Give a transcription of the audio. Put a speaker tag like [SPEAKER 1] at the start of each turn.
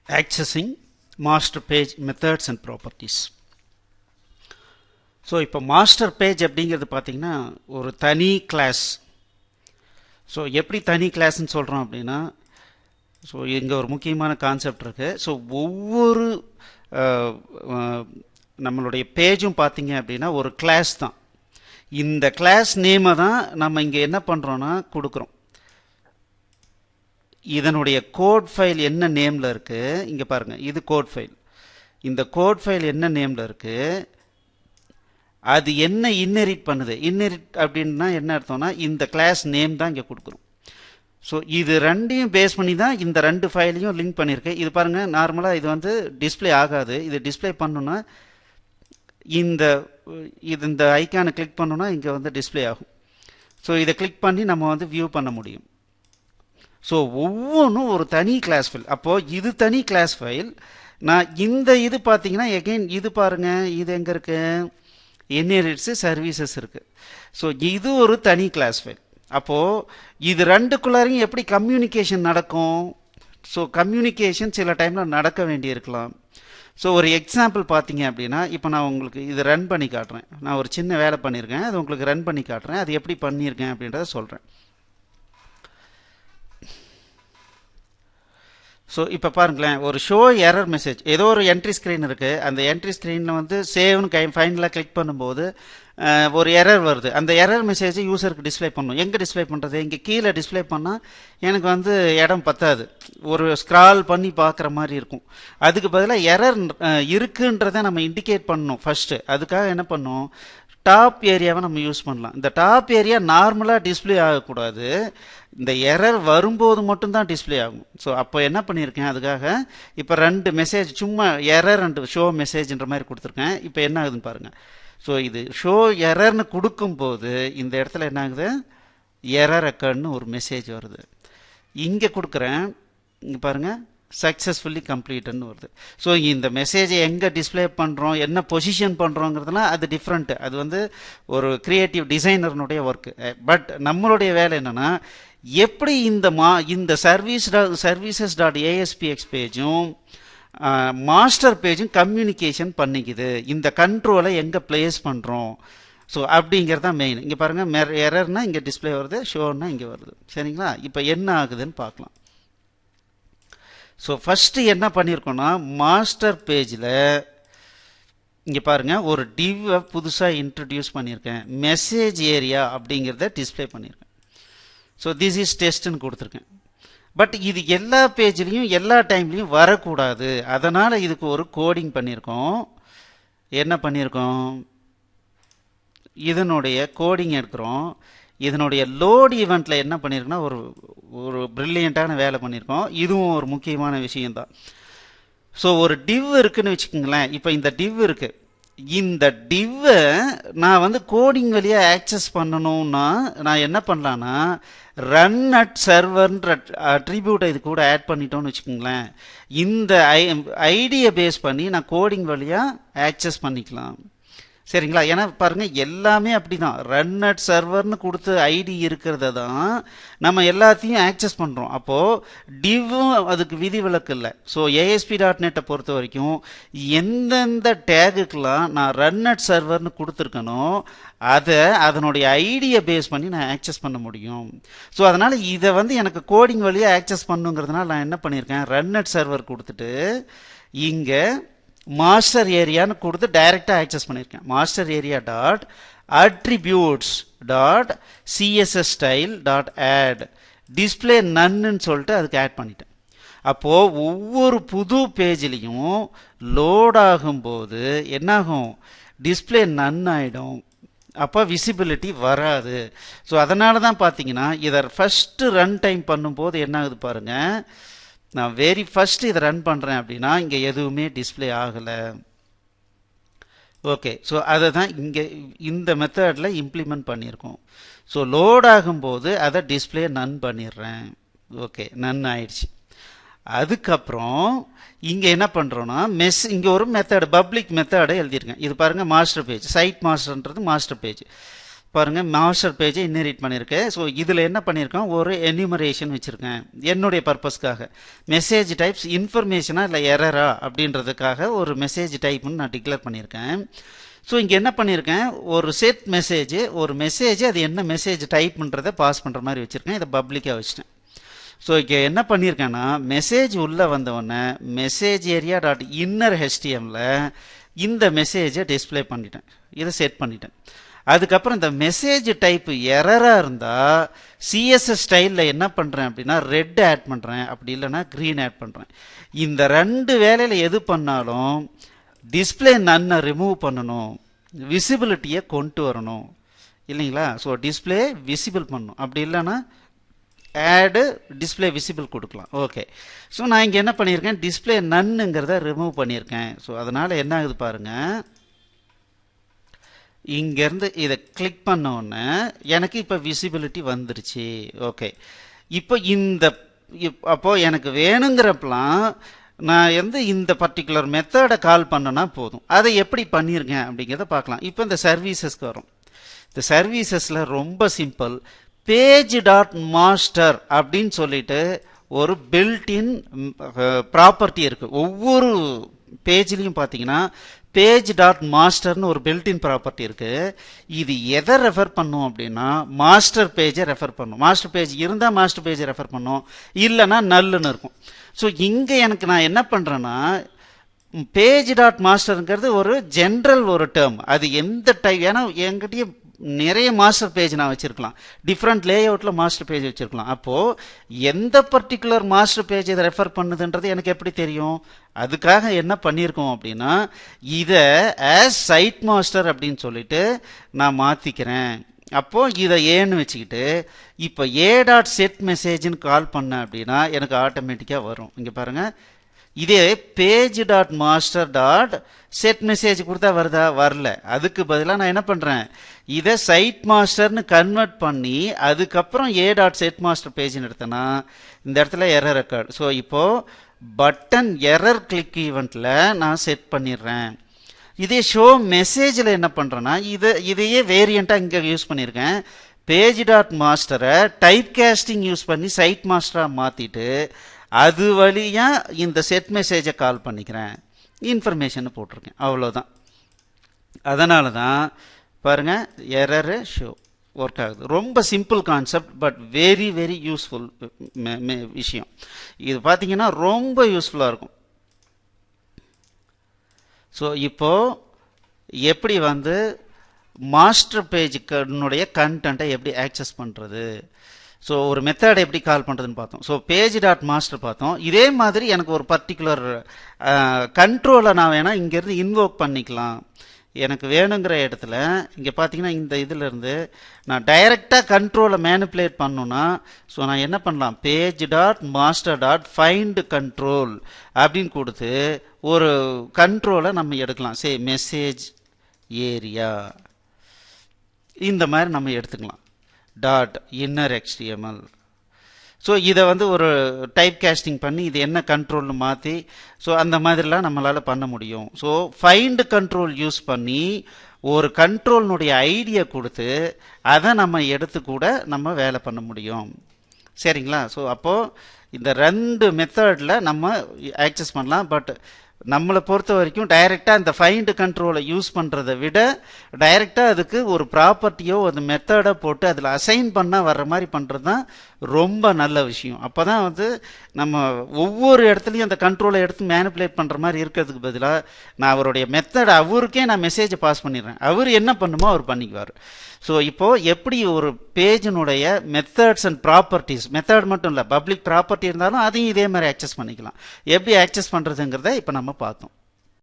[SPEAKER 1] accessing master page methods and properties. So இப்போ master page அப்படிங்கிறது பார்த்தீங்கன்னா ஒரு தனி கிளாஸ். ஸோ எப்படி தனி கிளாஸ்ன்னு சொல்கிறோம் அப்படின்னா, ஸோ இங்கே ஒரு முக்கியமான கான்செப்ட் இருக்குது. ஸோ ஒவ்வொரு நம்மளுடைய பேஜும் பார்த்தீங்க அப்படின்னா ஒரு கிளாஸ் தான். இந்த கிளாஸ் நேமை தான் நம்ம இங்கே என்ன பண்ணுறோன்னா கொடுக்குறோம். இதனுடைய கோட் ஃபைல் என்ன நேமில் இருக்குது, இங்கே பாருங்கள், இது கோட் ஃபைல். இந்த கோட் ஃபைல் என்ன நேமில் இருக்குது, அது என்ன இன்ஹெரிட் பண்ணுது. இன்ஹெரிட் அப்படின்னா என்ன அர்த்தம்னா இந்த கிளாஸ் நேம் தான் இங்கே கொடுக்குறோம். ஸோ இது ரெண்டையும் பேஸ் பண்ணி தான் இந்த ரெண்டு ஃபைலையும் லிங்க் பண்ணியிருக்கேன். இது பாருங்கள், நார்மலாக இது வந்து டிஸ்பிளே ஆகாது. இது டிஸ்பிளே பண்ணணுன்னா இந்த ஐக்கானை கிளிக் பண்ணணுன்னா இங்கே வந்து டிஸ்பிளே ஆகும். ஸோ இதை கிளிக் பண்ணி நம்ம வந்து வியூ பண்ண முடியும். ஸோ ஒவ்வொன்றும் ஒரு தனி கிளாஸ் ஃபைல். அப்போது இது தனி கிளாஸ் ஃபைல். நான் இது பார்த்தீங்கன்னா எகெயின் இது பாருங்கள், இது எங்கே இருக்குது, இன்ஹெரிட்ஸு சர்வீசஸ் இருக்குது. ஸோ இது ஒரு தனி கிளாஸ் ஃபைல். அப்போது இது ரெண்டுக்குள்ளாரையும் எப்படி கம்யூனிகேஷன் நடக்கும். ஸோ கம்யூனிகேஷன் சில டைமில் நடக்க வேண்டியிருக்கலாம். ஸோ ஒரு எக்ஸாம்பிள் பார்த்தீங்க அப்படின்னா, இப்போ நான் உங்களுக்கு இது ரன் பண்ணி காட்டுறேன். நான் ஒரு சின்ன வேலை பண்ணியிருக்கேன், அது உங்களுக்கு ரன் பண்ணி காட்டுறேன். அது எப்படி பண்ணியிருக்கேன் அப்படின்றத சொல்கிறேன். ஸோ இப்போ பாருங்களேன், ஒரு ஷோ எரர் மெசேஜ், ஏதோ ஒரு என்ட்ரி ஸ்க்ரீன் இருக்குது. அந்த என்ட்ரி ஸ்க்ரீனில் வந்து சேவ்னு ஃபைனலாக கிளிக் பண்ணும்போது ஒரு எரர் வருது. அந்த எரர் மெசேஜை யூசருக்கு டிஸ்பிளே பண்ணணும். எங்கே டிஸ்பிளே பண்ணுறது, இங்கே கீழே டிஸ்பிளே பண்ணால் எனக்கு வந்து இடம் பத்தாது, ஒரு ஸ்க்ரால் பண்ணி பார்க்குற மாதிரி இருக்கும். அதுக்கு பதிலாக எரர் இருக்குன்றதை நம்ம இண்டிகேட் பண்ணணும் ஃபஸ்ட்டு. அதுக்காக என்ன பண்ணணும், டாப் ஏரியாவை நம்ம யூஸ் பண்ணலாம். இந்த டாப் ஏரியா நார்மலாக டிஸ்பிளே ஆகக்கூடாது, இந்த எரர் வரும்போது மட்டும்தான் டிஸ்பிளே ஆகும். ஸோ அப்போ என்ன பண்ணியிருக்கேன், அதுக்காக இப்போ ரெண்டு மெசேஜ் சும்மா எரர் அண்ட் ஷோ மெசேஜ்ன்ற மாதிரி கொடுத்துருக்கேன். இப்போ என்ன ஆகுதுன்னு பாருங்கள். ஸோ இது ஷோ எரர்னு கொடுக்கும்போது இந்த இடத்துல என்ன ஆகுது, எரர் அக்கர்ன்னு ஒரு மெசேஜ் வருது. இங்கே கொடுக்குறேன், இங்கே பாருங்கள், சக்ஸஸ்ஃபுல்லி கம்ப்ளீட்டுன்னு வருது. ஸோ இந்த மெசேஜை எங்கே டிஸ்பிளே பண்ணுறோம், என்ன பொசிஷன் பண்ணுறோங்கிறதுலாம் அது டிஃப்ரெண்ட்டு. அது வந்து ஒரு க்ரியேட்டிவ் டிசைனர்னுடைய ஒர்க்கு. பட் நம்மளுடைய வேலை என்னென்னா, எப்படி இந்த சர்வீசஸ் டாட் ஏஎஸ்பிஎக்ஸ் பேஜும் மாஸ்டர் பேஜும் கம்யூனிகேஷன் பண்ணிக்குது, இந்த கண்ட்ரோலை எங்கே பிளேஸ் பண்ணுறோம். ஸோ அப்படிங்கிறது தான் மெயின். இங்கே பாருங்கள், எரர்னா இங்கே டிஸ்பிளே வருது, ஷோன்னா இங்கே வருது. சரிங்களா, இப்போ என்ன ஆகுதுன்னு பார்க்கலாம். ஸோ ஃபஸ்ட்டு என்ன பண்ணியிருக்கோன்னா, மாஸ்டர் பேஜில் இங்கே பாருங்கள், ஒரு டிவ்வை புதுசாக இன்ட்ரடியூஸ் பண்ணியிருக்கேன். மெசேஜ் ஏரியா அப்படிங்கிறத டிஸ்பிளே பண்ணியிருக்கேன். ஸோ திஸ் இஸ் டெஸ்ட்டுன்னு கொடுத்துருக்கேன். பட் இது எல்லா பேஜ்லேயும் எல்லா டைம்லேயும் வரக்கூடாது. அதனால் இதுக்கு ஒரு கோடிங் பண்ணியிருக்கோம். என்ன பண்ணியிருக்கோம், இதனுடைய கோடிங் எடுக்கிறோம். இதனுடைய லோட் ஈவெண்ட்டில் என்ன பண்ணியிருக்கோன்னா ஒரு ப்ரில்லியண்ட்டான வேலை பண்ணியிருக்கோம். இதுவும் ஒரு முக்கியமான விஷயந்தான். ஸோ ஒரு டிவ் இருக்குதுன்னு வச்சுக்கோங்களேன். இப்போ இந்த டிவ் இருக்குது. இந்த டிவ்வை நான் வந்து கோடிங் வழியாக ஆக்சஸ் பண்ணணும்னா நான் என்ன பண்ணலான்னா, ரன் அட் சர்வர்ன்ற அட்ரிபியூட்டை இது கூட ஆட் பண்ணிட்டோன்னு வச்சுக்கோங்களேன். இந்த ஐடியை பேஸ் பண்ணி நான் கோடிங் வழியாக ஆக்சஸ் பண்ணிக்கலாம். சரிங்களா, ஏன்னா பாருங்கள், எல்லாமே அப்படி தான். ரன் அட் சர்வர்னு கொடுத்து ஐடி இருக்கிறத தான் நம்ம எல்லாத்தையும் ஆக்சஸ் பண்ணுறோம். அப்போது டிவ்வும் அதுக்கு விதிவிலக்கு இல்லை. ஸோ ASP.NET பொறுத்த வரைக்கும் எந்தெந்த டேகுக்கெலாம் நான் ரன் அட் சர்வர்னு கொடுத்துருக்கனோ அதனுடைய ஐடியை பேஸ் பண்ணி நான் ஆக்சஸ் பண்ண முடியும். ஸோ அதனால் இதை வந்து எனக்கு கோடிங் வழியாக ஆக்சஸ் பண்ணுங்கிறதுனால நான் என்ன பண்ணியிருக்கேன், ரன் அட் சர்வர் கொடுத்துட்டு இங்கே மாஸ்டர் ஏரியான்னு கொடுத்து டைரெக்டாக ஆக்சஸ் பண்ணியிருக்கேன். Master area dot attributes dot CSS style dot add display நன்னு சொல்லிட்டு அதுக்கு ஆட் பண்ணிட்டேன். அப்போது ஒவ்வொரு புது பேஜ்லேயும் லோட் ஆகும்போது என்னாகும், டிஸ்பிளே நன் ஆகிடும். அப்போ விசிபிலிட்டி வராது. ஸோ அதனால தான் பார்த்தீங்கன்னா இதை ஃபஸ்ட்டு ரன் டைம் பண்ணும்போது என்ன ஆகுது பாருங்கள், நான் வெரி ஃபஸ்ட்டு இதை ரன் பண்ணுறேன் அப்படின்னா இங்கே எதுவுமே டிஸ்பிளே ஆகலை. ஓகே, ஸோ அதை தான் இங்கே இந்த மெத்தடில் இம்ப்ளிமெண்ட் பண்ணியிருக்கோம். ஸோ லோட் ஆகும்போது அதை டிஸ்பிளே நன் பண்ணிடுறேன். ஓகே, நன் ஆயிடுச்சு. அதுக்கப்புறம் இங்கே என்ன பண்ணுறோன்னா இங்கே ஒரு மெத்தடு, பப்ளிக் மெத்தடை எழுதியிருக்கேன். இது பாருங்கள், மாஸ்டர் பேஜ், சைட் மாஸ்டர்ன்றது மாஸ்டர் பேஜ். பாருங்க மாஸ்டர் பேஜை இன்னெரிட் பண்ணியிருக்கேன். ஸோ இதில் என்ன பண்ணியிருக்கேன், ஒரு என்யூமரேஷன் வச்சுருக்கேன் என்னுடைய பர்பஸ்க்காக. மெசேஜ் டைப்ஸ் இன்ஃபர்மேஷனா இல்லை எரரா அப்படின்றதுக்காக ஒரு மெசேஜ் டைப்னு நான் டிக்ளேர் பண்ணியிருக்கேன். ஸோ இங்கே என்ன பண்ணியிருக்கேன், ஒரு செட் மெசேஜ், ஒரு மெசேஜ் அது என்ன மெசேஜ் டைப்ன்றதை பாஸ் பண்ணுற மாதிரி வச்சுருக்கேன். இதை பப்ளிக்காக வச்சுட்டேன். ஸோ இங்கே என்ன பண்ணியிருக்கேன்னா, மெசேஜ் உள்ளே வந்தவொடனே மெசேஜ் ஏரியா டாட் இன்னர் ஹெச்டிஎம்மில் இந்த மெசேஜை டிஸ்பிளே பண்ணிட்டேன், இதை செட் பண்ணிட்டேன். அதுக்கப்புறம் இந்த மெசேஜ் டைப்பு எரராக இருந்தால் சிஎஸ்எஸ் ஸ்டைலில் என்ன பண்ணுறேன் அப்படின்னா ரெட் ஆட் பண்ணுறேன், அப்படி இல்லைன்னா க்ரீன் ஆட் பண்ணுறேன். இந்த ரெண்டு வேலையில் எது பண்ணாலும் டிஸ்பிளே நன்னை ரிமூவ் பண்ணணும், விசிபிலிட்டியை கொண்டு வரணும் இல்லைங்களா. ஸோ டிஸ்பிளே விசிபிள் பண்ணணும், அப்படி இல்லைன்னா ஆடு டிஸ்பிளே விசிபிள் கொடுக்கலாம். ஓகே, ஸோ நான் இங்கே என்ன பண்ணியிருக்கேன், டிஸ்பிளே நன்னுங்கிறத ரிமூவ் பண்ணியிருக்கேன். ஸோ அதனால் என்ன ஆகுது பாருங்கள், இங்கேருந்து இதை கிளிக் பண்ண உடனே எனக்கு இப்போ விசிபிலிட்டி வந்துருச்சு. ஓகே, இப்போ அப்போது எனக்கு வேணுங்கிறப்பெல்லாம் நான் இந்த பர்டிகுலர் மெத்தடை கால் பண்ணனா போதும். அதை எப்படி பண்ணியிருக்கேன் அப்படிங்கிறத பார்க்கலாம். இப்போ இந்த சர்வீசஸ்க்கு வரும். இந்த சர்வீசஸில் ரொம்ப சிம்பிள், பேஜ் டாட் மாஸ்டர் அப்படின்னு சொல்லிட்டு ஒரு பில்ட்இன் ப்ராப்பர்ட்டி இருக்குது. ஒவ்வொரு பேஜ்லேயும் பார்த்தீங்கன்னா பேஜ் டாட் மாஸ்டர்னு ஒரு பில்ட்இன் ப்ராப்பர்ட்டி இருக்குது. இது எதை ரெஃபர் பண்ணும் அப்படின்னா மாஸ்டர் பேஜை ரெஃபர் பண்ணும். மாஸ்டர் பேஜ் இருந்தால் மாஸ்டர் பேஜை ரெஃபர் பண்ணும், இல்லைன்னா நல்லுன்னு இருக்கும். ஸோ இங்கே எனக்கு நான் என்ன பண்ணுறேன்னா, பேஜ் டாட் மாஸ்டருங்கிறது ஒரு ஜென்ரல் ஒரு டேர்ம். அது எந்த டைப், ஏன்னா என்கிட்டயே நிறைய மாஸ்டர் பேஜ் நான் வச்சுருக்கலாம், டிஃப்ரெண்ட் லேஅவுட்டில் மாஸ்டர் பேஜ் வச்சுருக்கலாம். அப்போது எந்த பர்டிகுலர் மாஸ்டர் பேஜ் இதை ரெஃபர் பண்ணுதுன்றது எனக்கு எப்படி தெரியும்? அதுக்காக என்ன பண்ணியிருக்கோம் அப்படின்னா, இதை ஆஸ் சைட் மாஸ்டர் அப்படின்னு சொல்லிட்டு நான் மாற்றிக்கிறேன். அப்போது இதை ஏன்னு வச்சுக்கிட்டு இப்போ ஏ டாட் செட் மெசேஜ்னு கால் பண்ணேன் அப்படின்னா எனக்கு ஆட்டோமேட்டிக்காக வரும். இங்கே பாருங்கள், இதே page dot master dot set message கொடுத்தா வருதா? வரல. அதுக்கு பதிலாக நான் என்ன பண்ணுறேன், இதை சைட் மாஸ்டர்னு கன்வெர்ட் பண்ணி அதுக்கப்புறம் ஏ டாட் செட் மாஸ்டர் பேஜ்னு எடுத்தேன்னா இந்த இடத்துல எரர் ரெக்கார்டு. ஸோ இப்போது பட்டன் எரர் கிளிக் ஈவெண்ட்டில் நான் செட் பண்ணிடுறேன். இதே ஷோ மெசேஜில் என்ன பண்ணுறேன்னா இதையே வேரியண்ட்டாக இங்கே யூஸ் பண்ணியிருக்கேன். பேஜ் டாட் மாஸ்டரை டைப் கேஸ்டிங் யூஸ் பண்ணி சைட் மாஸ்டராக மாற்றிட்டு அது வழியாக இந்த செட் மெசேஜை கால் பண்ணிக்கிறேன், இன்ஃபர்மேஷன் போட்டிருக்கேன், அவ்வளோதான். அதனால தான் பாருங்கள் எரரு ஷோ ஒர்க் ஆகுது. ரொம்ப simple concept, but very very useful விஷயம். இது பார்த்தீங்கன்னா ரொம்ப யூஸ்ஃபுல்லாக இருக்கும். ஸோ இப்போது எப்படி மாஸ்டர் பேஜுனுடைய கண்டென்ட்டை எப்படி ஆக்சஸ் பண்ணுறது, ஸோ ஒரு மெத்தடை எப்படி கால் பண்ணுறதுன்னு பார்த்தோம். ஸோ பேஜ் டாட் மாஸ்டர் பார்த்தோம். இதே மாதிரி எனக்கு ஒரு பர்டிகுலர் கண்ட்ரோலை நான் வேணால் இங்கேருந்து இன்வோக் பண்ணிக்கலாம். எனக்கு வேணுங்கிற இடத்துல இங்கே பார்த்தீங்கன்னா இந்த இதிலேருந்து நான் டைரெக்டாக கண்ட்ரோலை மேனிப்புலேட் பண்ணணுன்னா ஸோ நான் என்ன பண்ணலாம், page dot master dot find control அப்படின்னு கொடுத்து ஒரு கண்ட்ரோலை நம்ம எடுக்கலாம். சே மெசேஜ் ஏரியா இந்த மாதிரி நம்ம எடுத்துக்கலாம். Dot inner HTML. ஸோ இதை ஒரு டைப் கேஸ்டிங் பண்ணி இது என்ன கண்ட்ரோல்னு மாற்றி ஸோ அந்த மாதிரிலாம் நம்மளால் பண்ண முடியும். ஸோ ஃபைண்ட் கண்ட்ரோல் யூஸ் பண்ணி ஒரு கண்ட்ரோல்னுடைய ஐடியா கொடுத்து அதை நம்ம எடுத்து கூட நம்ம வேலை பண்ண முடியும். சரிங்களா? ஸோ அப்போது இந்த ரெண்டு மெத்தடில் நம்ம ஆக்சஸ் பண்ணலாம். பட் நம்மளை பொறுத்த வரைக்கும் டைரெக்டாக இந்த ஃபைண்ட் கண்ட்ரோலை யூஸ் பண்ணுறதை விட டைரெக்டாக அதுக்கு ஒரு ப்ராப்பர்ட்டியோ ஒரு மெத்தடை போட்டு அதில் அசைன் பண்ணால் வர்ற மாதிரி பண்ணுறது தான் ரொம்ப நல்ல விஷயம். அப்போ தான் நம்ம ஒவ்வொரு இடத்துலையும் அந்த கண்ட்ரோலை எடுத்து மேனிப்புலேட் பண்ணுற மாதிரி இருக்கிறதுக்கு பதிலாக நான் அவருடைய மெத்தடை அவருக்கே நான் மெசேஜை பாஸ் பண்ணிடுறேன், அவர் என்ன பண்ணுமோ அவர் பண்ணிக்குவார். ஸோ இப்போது எப்படி ஒரு பேஜினுடைய மெத்தட்ஸ் அண்ட் ப்ராப்பர்ட்டிஸ், மெத்தட் மட்டும் இல்லை பப்ளிக் ப்ராப்பர்ட்டி இருந்தாலும் அதையும் இதே மாதிரி ஆக்சஸ் பண்ணிக்கலாம். எப்படி ஆக்சஸ் பண்ணுறதுங்கிறத இப்போ நம்ம பார்த்தோம்.